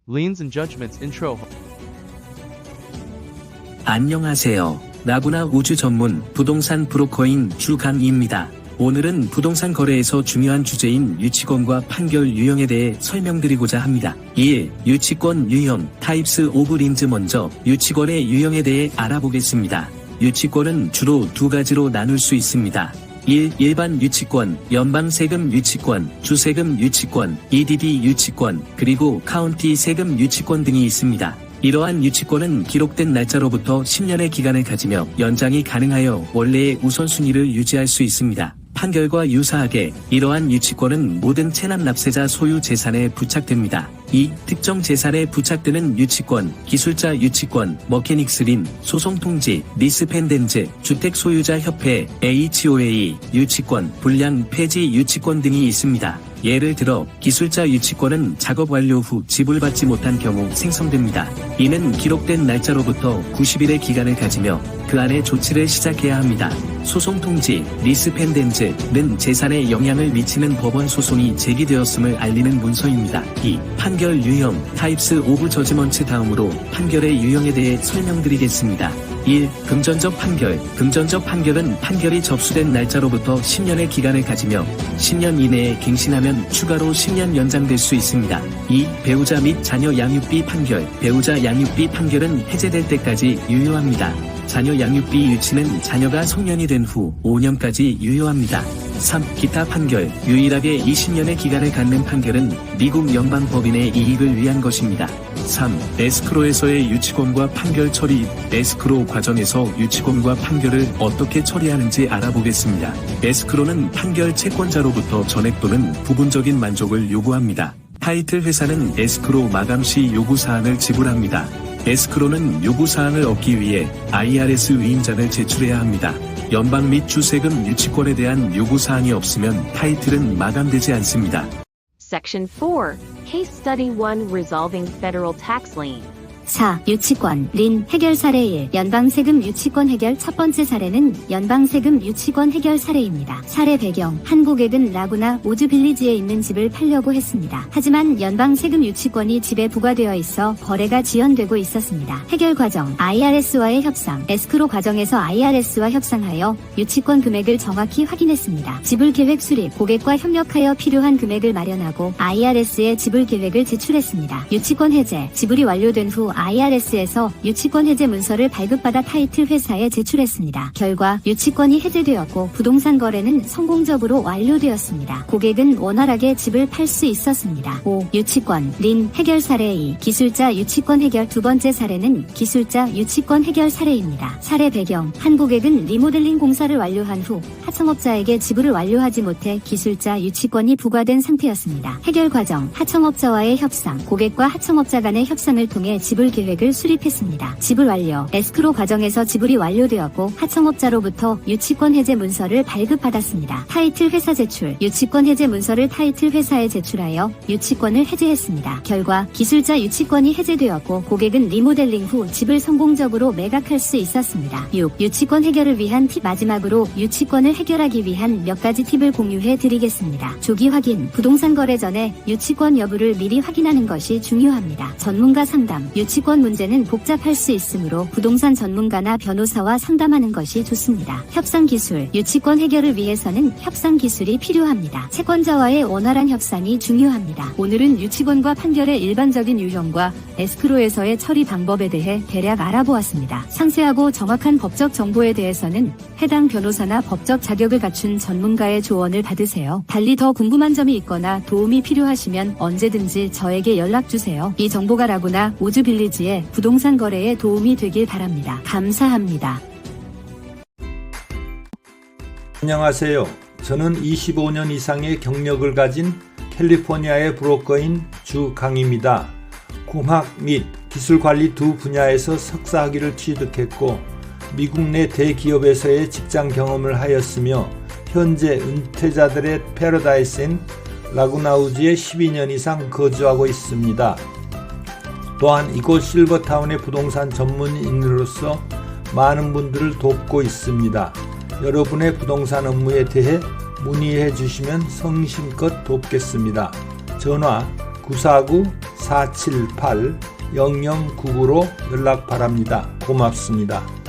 Liens and Judgments Intro. 안녕하세요. 라구나 우주 전문 부동산 브로커인 주강희입니다. 오늘은 부동산 거래에서 중요한 주제인 유치권과 판결 유형에 대해 설명드리고자 합니다. 1. 유치권 유형, Types of Liens. 먼저 유치권의 유형에 대해 알아보겠습니다. 유치권은 주로 두 가지로 나눌 수 있습니다. 1. 일반 유치권, 연방 세금 유치권, 주세금 유치권, EDD 유치권, 그리고 카운티 세금 유치권 등이 있습니다. 이러한 유치권은 기록된 날짜로부터 10년의 기간을 가지며 연장이 가능하여 원래의 우선순위를 유지할 수 있습니다. 판결과 유사하게 이러한 유치권은 모든 체납 납세자 소유 재산에 부착됩니다. 2. 특정 재산에 부착되는 유치권, 기술자 유치권, 머케닉스 린, 소송 통지, 리스 펜덴즈, 주택 소유자 협회, HOA, 유치권, 불량 폐지 유치권 등이 있습니다. 예를 들어 기술자 유치권은 작업 완료 후 지불받지 못한 경우 생성됩니다. 이는 기록된 날짜로부터 90일의 기간을 가지며 그 안에 조치를 시작해야 합니다. 소송 통지, 리스 펜덴즈는 재산에 영향을 미치는 법원 소송이 제기되었음을 알리는 문서입니다. 2. 판결 유형, Types of Judgments. 다음으로 판결의 유형에 대해 설명드리겠습니다. 1. 금전적 판결. 금전적 판결은 판결이 접수된 날짜로부터 10년의 기간을 가지며 10년 이내에 갱신하면 추가로 10년 연장될 수 있습니다. 2. 배우자 및 자녀 양육비 판결. 배우자 양육비 판결은 해제될 때까지 유효합니다. 자녀 양육비 유치는 자녀가 성년이 된 후 5년까지 유효합니다. 3. 기타 판결. 유일하게 20년의 기간을 갖는 판결은 미국 연방법인의 이익을 위한 것입니다. 3. 에스크로에서의 유치권과 판결 처리. 에스크로 과정에서 유치권과 판결을 어떻게 처리하는지 알아보겠습니다. 에스크로는 판결 채권자로부터 전액 또는 부분적인 만족을 요구합니다. 타이틀 회사는 에스크로 마감 시 요구사항을 지불합니다. 에스크로는 요구사항을 얻기 위해 IRS 위임장을 제출해야 합니다. 연방 및 주세금 유치권에 대한 요구사항이 없으면 타이틀은 마감되지 않습니다. Section 4. Case Study 1 Resolving Federal Tax Lien. 4. 유치권, 린, 해결 사례 1. 연방세금 유치권 해결. 첫 번째 사례는 연방세금 유치권 해결 사례입니다. 사례 배경, 한 고객은 라구나 우즈 빌리지에 있는 집을 팔려고 했습니다. 하지만 연방세금 유치권이 집에 부과되어 있어 거래가 지연되고 있었습니다. 해결 과정, IRS와의 협상. 에스크로 과정에서 IRS와 협상하여 유치권 금액을 정확히 확인했습니다. 지불 계획 수립, 고객과 협력하여 필요한 금액을 마련하고 IRS에 지불 계획을 제출했습니다. 유치권 해제, 지불이 완료된 후 IRS에서 유치권 해제 문서를 발급받아 타이틀 회사에 제출했습니다. 결과 유치권이 해제되었고 부동산 거래는 성공적으로 완료되었습니다. 고객은 원활하게 집을 팔 수 있었습니다. 5. 유치권, 린, 해결 사례 2. 기술자 유치권 해결. 두 번째 사례는 기술자 유치권 해결 사례입니다. 사례 배경, 한 고객은 리모델링 공사를 완료한 후 하청업자에게 지불을 완료하지 못해 기술자 유치권이 부과된 상태였습니다. 해결 과정, 하청업자와의 협상. 고객과 하청업자 간의 협상을 통해 지불 계획을 수립했습니다. 지불 완료. 에스크로 과정에서 지불이 완료되었고 하청업자로부터 유치권 해제 문서를 발급받았습니다. 타이틀 회사 제출. 유치권 해제 문서를 타이틀 회사에 제출하여 유치권을 해제했습니다. 결과 기술자 유치권이 해제되었고 고객은 리모델링 후 집을 성공적으로 매각할 수 있었습니다. 6. 유치권 해결을 위한 팁. 마지막으로 유치권을 해결하기 위한 몇 가지 팁을 공유해 드리겠습니다. 조기 확인. 부동산 거래 전에 유치권 여부를 미리 확인하는 것이 중요합니다. 전문가 상담. 유치권 문제는 복잡할 수 있으므로 부동산 전문가나 변호사와 상담하는 것이 좋습니다. 협상 기술. 유치권 해결을 위해서는 협상 기술이 필요합니다. 채권자와의 원활한 협상이 중요합니다. 오늘은 유치권과 판결의 일반적인 유형과 에스크로에서의 처리 방법에 대해 대략 알아보았습니다. 상세하고 정확한 법적 정보에 대해서는 해당 변호사나 법적 자격을 갖춘 전문가의 조언을 받으세요. 달리 더 궁금한 점이 있거나 도움이 필요하시면 언제든지 저에게 연락주세요. 이 정보가 라구나 우즈 빌리지의 부동산 거래에 도움이 되길 바랍니다. 감사합니다. 안녕하세요. 저는 25년 이상의 경력을 가진 캘리포니아의 브로커인 주강희입니다. 공학 및 기술관리 두 분야에서 석사학위를 취득했고 미국 내 대기업에서의 직장 경험을 하였으며 현재 은퇴자들의 패러다이스인 라구나우즈에 12년 이상 거주하고 있습니다. 또한 이곳 실버타운의 부동산 전문인으로서 많은 분들을 돕고 있습니다. 여러분의 부동산 업무에 대해 문의해 주시면 성심껏 돕겠습니다. 전화 949 478-0099로 연락 바랍니다. 고맙습니다.